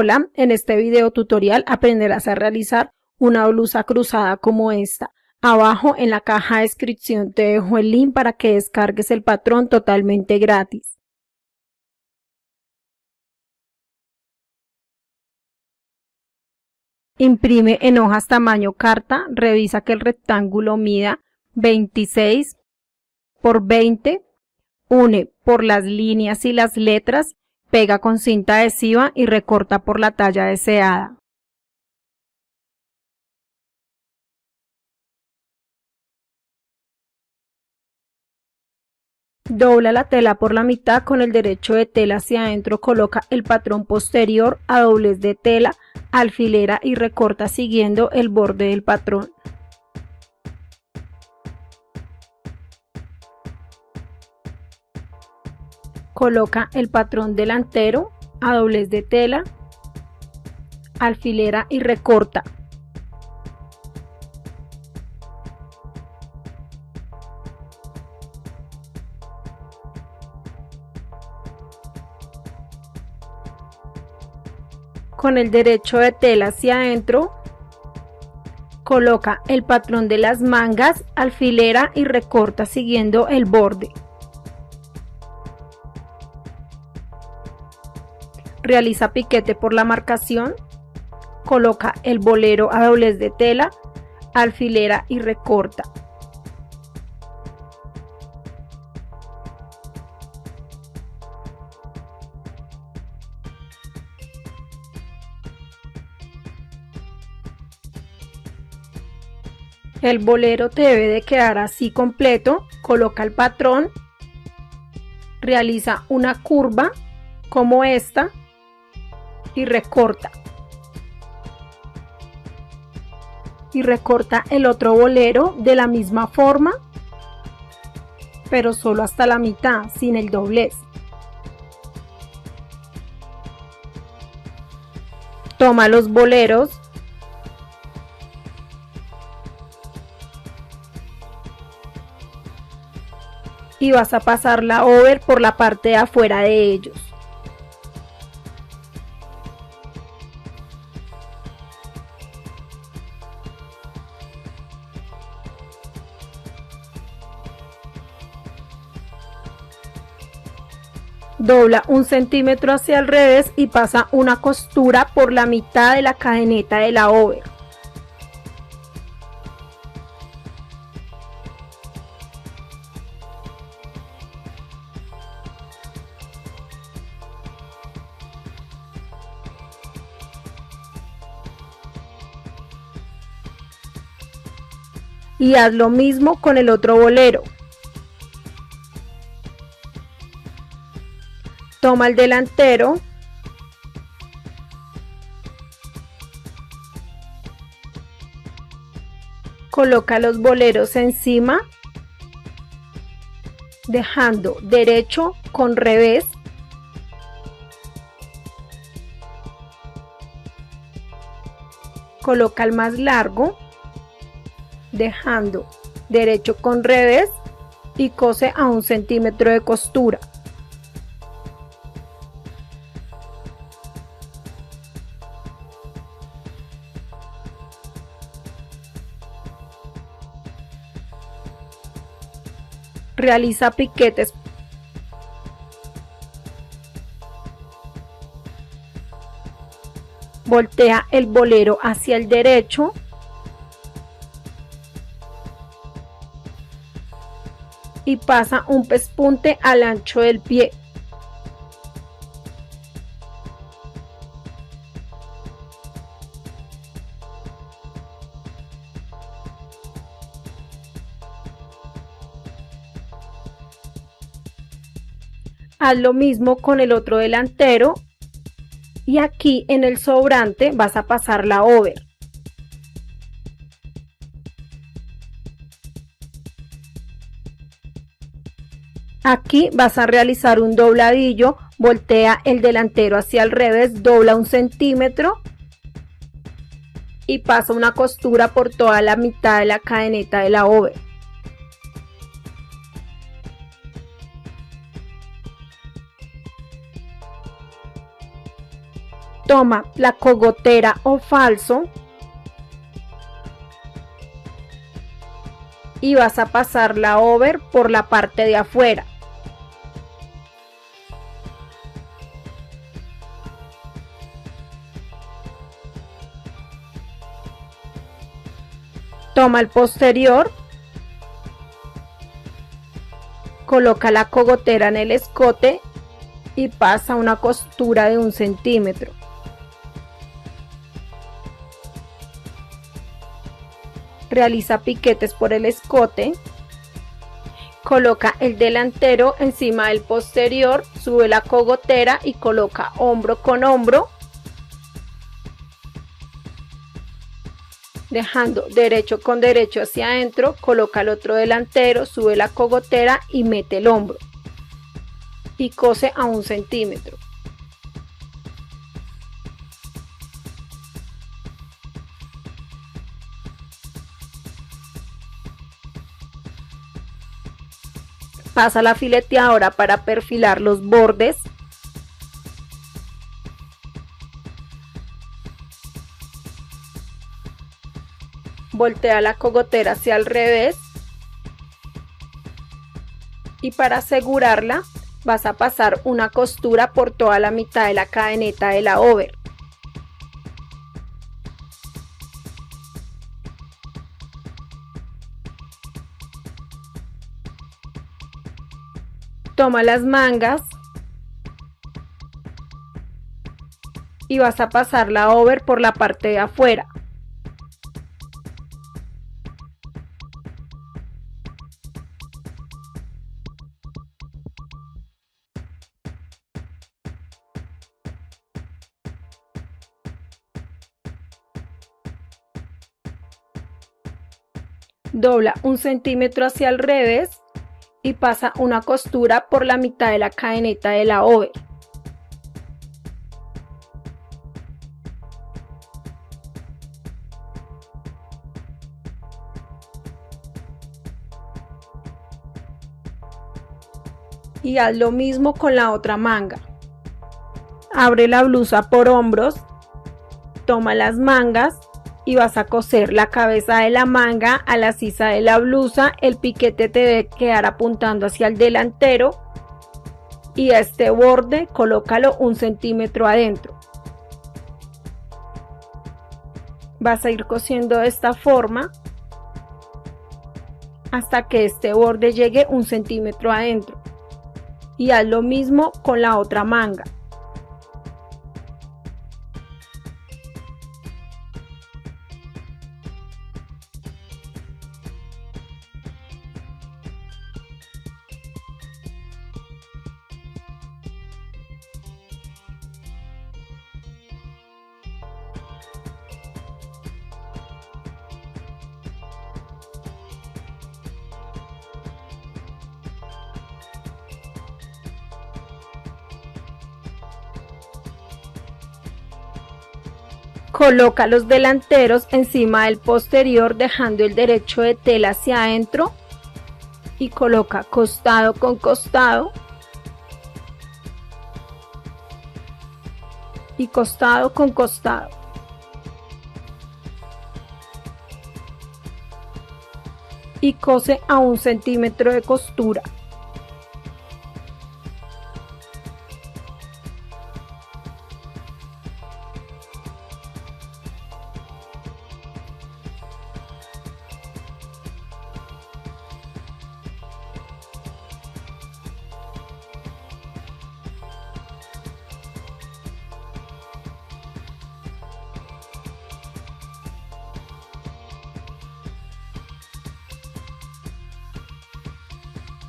Hola, en este video tutorial aprenderás a realizar una blusa cruzada como esta. Abajo en la caja de descripción te dejo el link para que descargues el patrón totalmente gratis. Imprime en hojas tamaño carta, revisa que el rectángulo mida 26 por 20, une por las líneas y las letras, pega con cinta adhesiva y recorta por la talla deseada. Dobla la tela por la mitad, con el derecho de tela hacia adentro coloca el patrón posterior a doblez de tela, alfilera y recorta siguiendo el borde del patrón. Coloca el patrón delantero a doblez de tela, alfilera y recorta. Con el derecho de tela hacia adentro, coloca el patrón de las mangas, alfilera y recorta siguiendo el borde. Realiza piquete por la marcación, coloca el bolero a doblez de tela, alfilera y recorta. El bolero te debe de quedar así completo. Coloca el patrón, realiza una curva como esta y recorta. Y recorta el otro bolero de la misma forma, pero solo hasta la mitad, sin el doblez. Toma los boleros y vas a pasar la over por la parte de afuera de ellos. Dobla 1 centímetro hacia el revés y pasa una costura por la mitad de la cadeneta de la over. Y haz lo mismo con el otro bolero. Toma el delantero, coloca los boleros encima, dejando derecho con revés, coloca el más largo, dejando derecho con revés y cose a 1 centímetro de costura. Realiza piquetes voltea el bolero hacia el derecho y pasa un pespunte al ancho del pie. Haz lo mismo con el otro delantero y aquí en el sobrante vas a pasar la over. Aquí vas a realizar un dobladillo, voltea el delantero hacia el revés, dobla 1 centímetro y pasa una costura por toda la mitad de la cadeneta de la over. Toma la cogotera o falso y vas a pasar la over por la parte de afuera. Toma el posterior, coloca la cogotera en el escote y pasa una costura de 1 centímetro. Realiza piquetes por el escote, coloca el delantero encima del posterior, sube la cogotera y coloca hombro con hombro, dejando derecho con derecho hacia adentro, coloca el otro delantero, sube la cogotera y mete el hombro y cose a 1 centímetro. Pasa la fileteadora para perfilar los bordes. Voltea la cogotera hacia el revés y para asegurarla vas a pasar una costura por toda la mitad de la cadeneta de la over. Toma las mangas y vas a pasar la over por la parte de afuera. Dobla 1 centímetro hacia el revés y pasa una costura por la mitad de la cadeneta de la over. Y haz lo mismo con la otra manga. Abre la blusa por hombros, toma las mangas y vas a coser la cabeza de la manga a la sisa de la blusa. El piquete te debe quedar apuntando hacia el delantero y a este borde colócalo 1 centímetro adentro. Vas a ir cosiendo de esta forma hasta que este borde llegue 1 centímetro adentro y haz lo mismo con la otra manga. Coloca los delanteros encima del posterior dejando el derecho de tela hacia adentro y coloca costado con costado y costado con costado. Y cose a 1 centímetro de costura.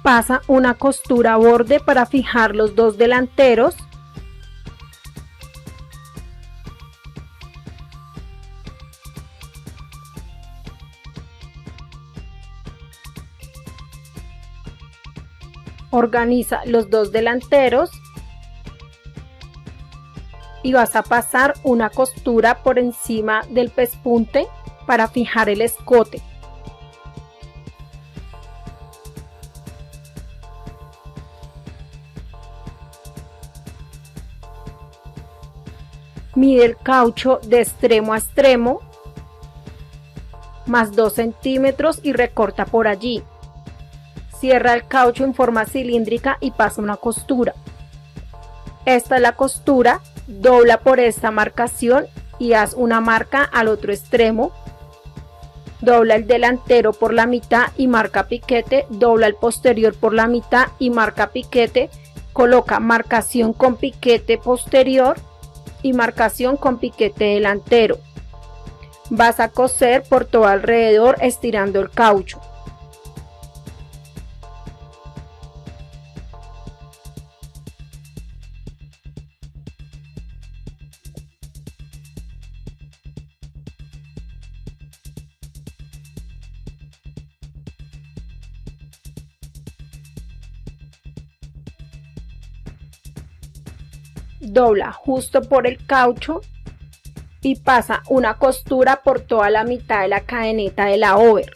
Pasa una costura a borde para fijar los dos delanteros. Organiza los dos delanteros y vas a pasar una costura por encima del pespunte para fijar el escote. Mide el caucho de extremo a extremo más 2 centímetros y recorta por allí. Cierra el caucho en forma cilíndrica y pasa una costura. Esta es la costura, dobla por esta marcación y haz una marca al otro extremo. Dobla el delantero por la mitad y marca piquete, dobla el posterior por la mitad y marca piquete, coloca marcación con piquete posterior y marcación con piquete delantero. Vas a coser por todo alrededor estirando el caucho. Dobla justo por el caucho y pasa una costura por toda la mitad de la cadeneta de la over.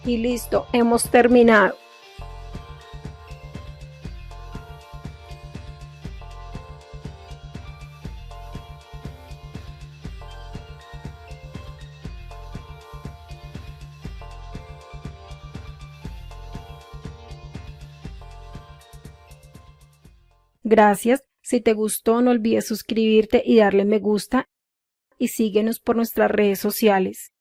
Y listo, hemos terminado. Gracias. Si te gustó, no olvides suscribirte y darle me gusta y síguenos por nuestras redes sociales.